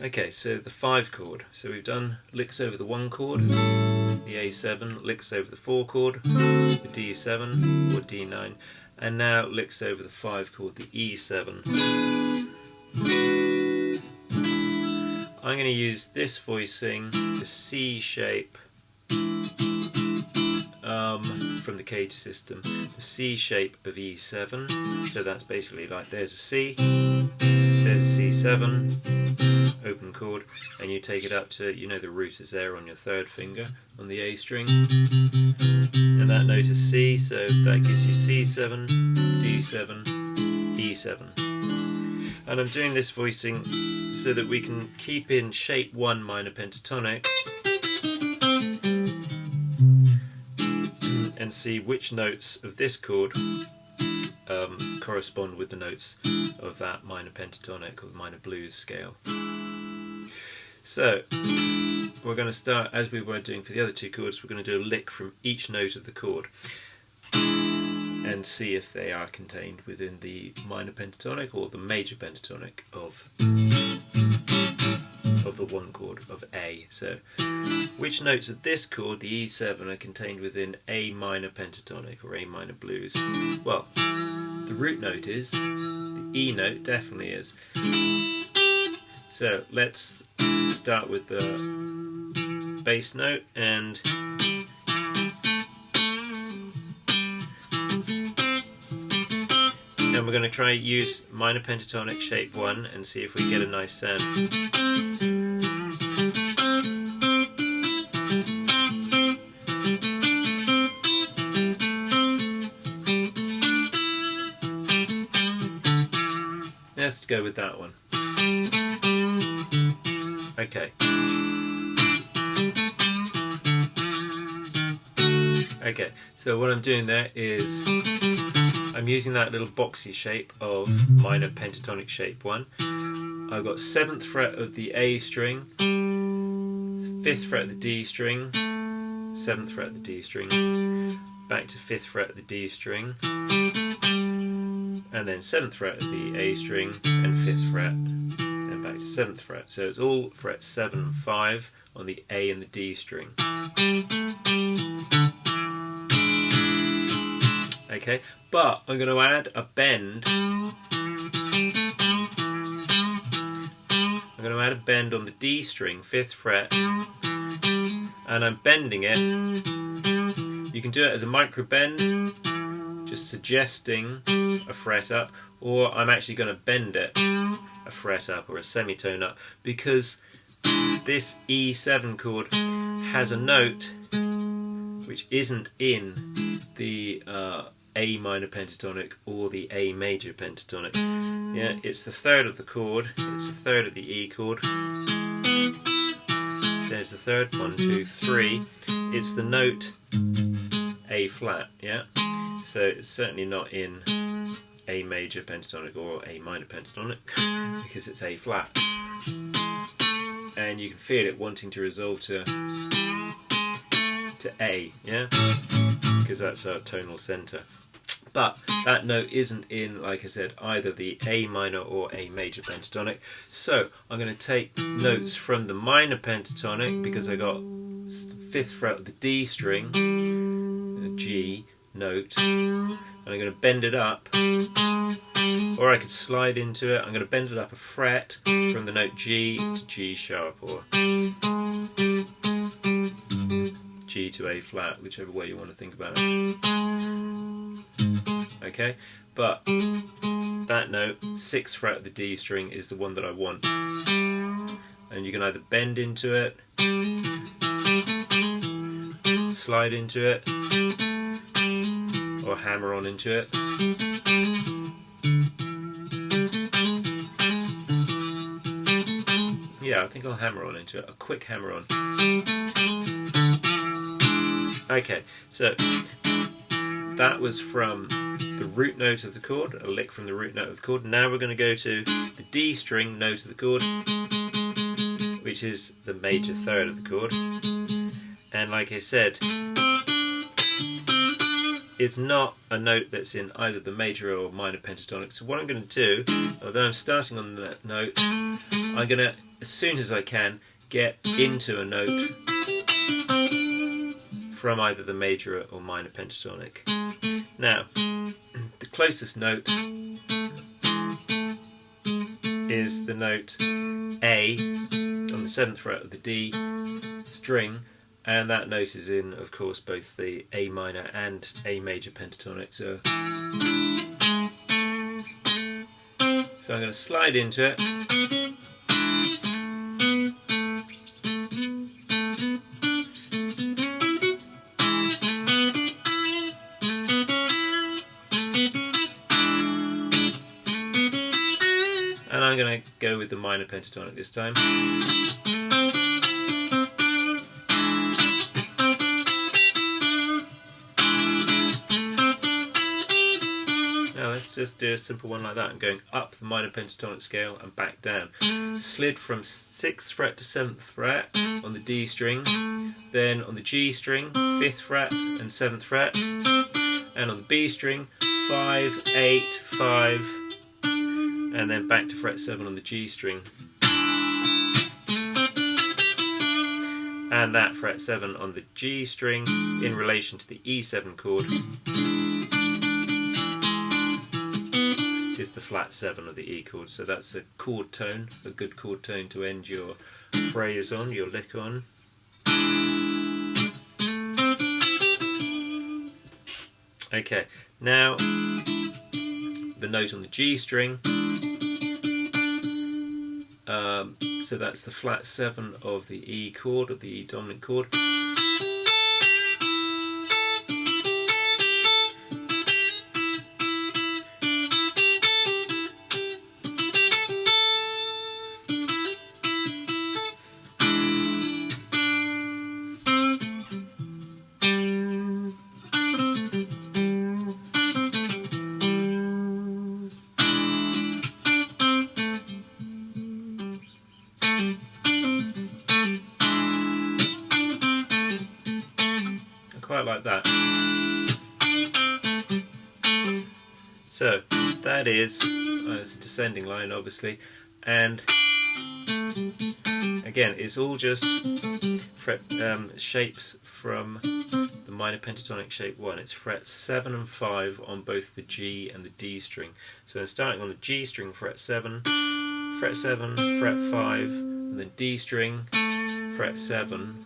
Okay, so the 5 chord. So we've done licks over the 1 chord, the A7, licks over the 4 chord, the D7 or D9, and now licks over the 5 chord, the E7. I'm going to use this voicing, the C shape from the cage system, the C shape of E7. So that's basically like there's a C, there's a C7, open chord, and you take it up to, you know, the root is there on your 3rd finger on the A string, and that note is C, so that gives you C7, D7, E7. And I'm doing this voicing so that we can keep in shape 1 minor pentatonic and see which notes of this chord correspond with the notes of that minor pentatonic or minor blues scale. So we're going to start, as we were doing for the other 2 chords, we're going to do a lick from each note of the chord and see if they are contained within the minor pentatonic or the major pentatonic of the 1 chord of A. So which notes of this chord, the E7, are contained within A minor pentatonic or A minor blues? Well, the root note is, the E note definitely is. So let's start with the bass note, and we're going to try use minor pentatonic shape 1 and see if we get a nice sound. Let's go with that one. Okay. Okay, so what I'm doing there is I'm using that little boxy shape of minor pentatonic shape 1. I've got 7th fret of the A string, 5th fret of the D string, 7th fret of the D string, back to 5th fret of the D string, and then 7th fret of the A string and 5th fret, and back to 7th fret. So it's all fret 7 and 5 on the A and the D string. Okay, but I'm going to add a bend. I'm going to add a bend on the D string, 5th fret, and I'm bending it. You can do it as a micro bend, just suggesting a fret up, or I'm actually going to bend it a fret up or a semitone up, because this E7 chord has a note which isn't in the A minor pentatonic or the A major pentatonic. Yeah, it's the 3rd of the chord, it's the 3rd of the E chord. There's the 3rd, 1, 2, 3. It's the note A flat, yeah? So it's certainly not in A major pentatonic or A minor pentatonic because it's A flat. And you can feel it wanting to resolve to A, yeah? Because that's our tonal centre. But that note isn't in, like I said, either the A minor or A major pentatonic. So I'm going to take notes from the minor pentatonic, because I got 5th fret of the D string, the G note, and I'm going to bend it up, or I could slide into it. I'm going to bend it up a fret from the note G to G sharp, or G to A flat, whichever way you want to think about it. Okay, but that note, 6th fret of the D string, is the one that I want. And you can either bend into it, slide into it, or hammer on into it. Yeah, I think I'll hammer on into it, a quick hammer on. Okay, so that was from the root note of the chord, a lick from the root note of the chord. Now we're going to go to the D string note of the chord, which is the major 3rd of the chord. And like I said, it's not a note that's in either the major or minor pentatonic. So what I'm going to do, although I'm starting on that note, I'm going to, as soon as I can, get into a note from either the major or minor pentatonic. Now, the closest note is the note A on the 7th fret of the D string, and that note is in, of course, both the A minor and A major pentatonic. So I'm going to slide into it. And I'm going to go with the minor pentatonic this time. Now let's just do a simple one like that. I'm going up the minor pentatonic scale and back down. Slid from 6th fret to 7th fret on the D string, then on the G string, 5th fret and 7th fret, and on the B string, 5, 8, 5, and then back to fret 7 on the G string. And that fret 7 on the G string in relation to the E7 chord is the flat 7 of the E chord. So that's a chord tone, a good chord tone to end your phrase on, your lick on. Okay, now the note on the G string. So that's the flat 7 of the E chord, of the E dominant chord. Quite like that. So that is, it's a descending line obviously, and again it's all just fret shapes from the minor pentatonic shape 1. It's fret 7 and 5 on both the G and the D string. So I'm starting on the G string, fret 7, fret 7, fret 5, and then D string, fret 7,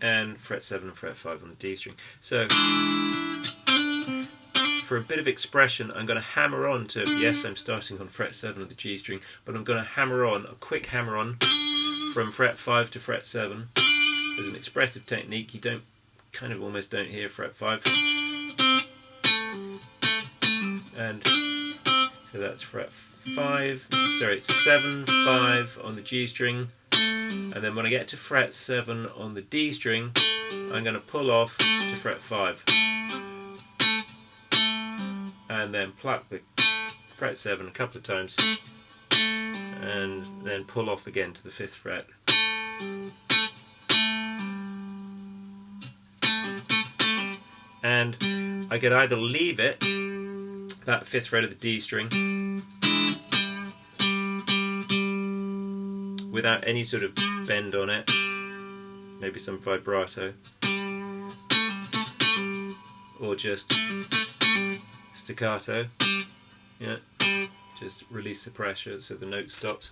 and fret 7 and fret 5 on the D string. So for a bit of expression I'm going to hammer on to, yes I'm starting on fret 7 of the G string, but I'm going to hammer on, a quick hammer on from fret 5 to fret 7. As an expressive technique you don't, kind of almost don't hear fret 5. And so that's fret 5, sorry 7, 5 on the G string. And then when I get to fret 7 on the D string, I'm going to pull off to fret 5. And then pluck the fret 7 a couple of times. And then pull off again to the 5th fret. And I could either leave it, that 5th fret of the D string, without any sort of bend on it, maybe some vibrato, or just staccato, yeah, just release the pressure so the note stops.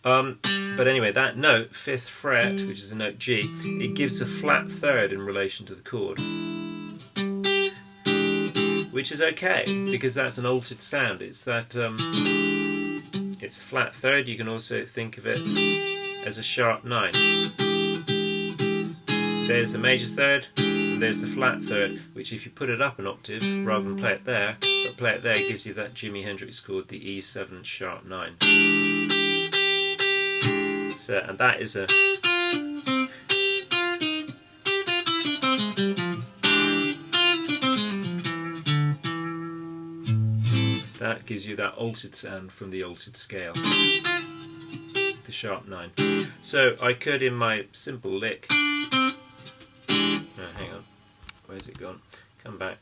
But anyway, that note, 5th fret, which is the note G, it gives a flat third in relation to the chord, which is okay because that's an altered sound. It's that it's flat third. You can also think of it as a sharp 9. There's the major third, and there's the flat third, which if you put it up an octave rather than play it there, but play it there, it gives you that Jimi Hendrix chord, the E7 sharp 9. So, and that is a that gives you that altered sound from the altered scale, the sharp 9. So I could, in my simple lick, hang on, where's it gone? Come back.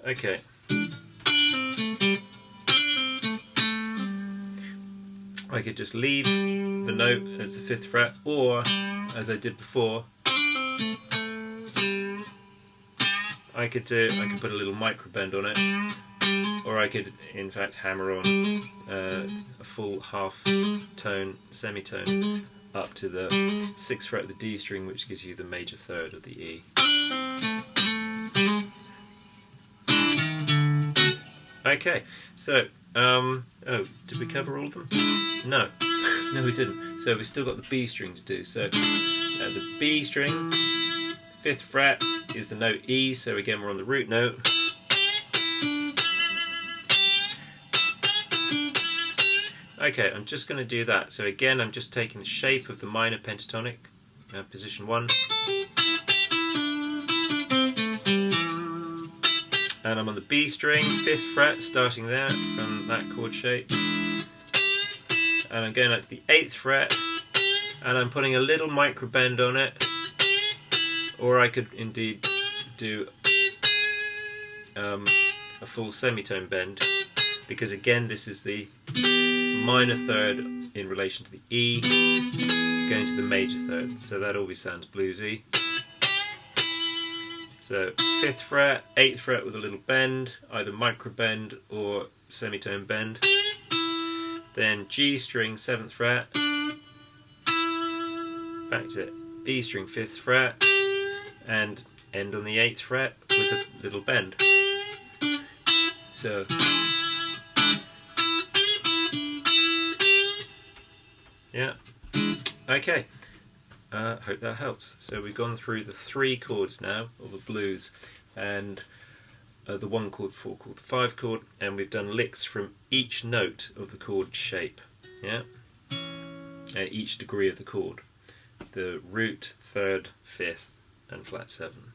Okay. I could just leave the note as the 5th fret, or as I did before, I could put a little micro bend on it, or I could in fact hammer on a full half tone, semitone up to the 6th fret of the D string, which gives you the major third of the E. Okay, so did we cover all of them? No, no we didn't. So we've still got the B string to do. So the B string, 5th fret is the note E, so again we're on the root note. Okay, I'm just going to do that. So again I'm just taking the shape of the minor pentatonic, position 1. And I'm on the B string, 5th fret, starting there from that chord shape. And I'm going up to the 8th fret, and I'm putting a little micro bend on it, or I could indeed do a full semitone bend, because again this is the minor third in relation to the E going to the major third, so that always sounds bluesy. So 5th fret, 8th fret with a little bend, either micro bend or semitone bend. Then G string, 7th fret, back to B string, 5th fret, and end on the 8th fret with a little bend. So yeah, okay. Hope that helps. So we've gone through the 3 chords now of the blues, and the 1 chord, 4 chord, 5 chord, and we've done licks from each note of the chord shape. Yeah, each degree of the chord: the root, 3rd, 5th, and flat 7.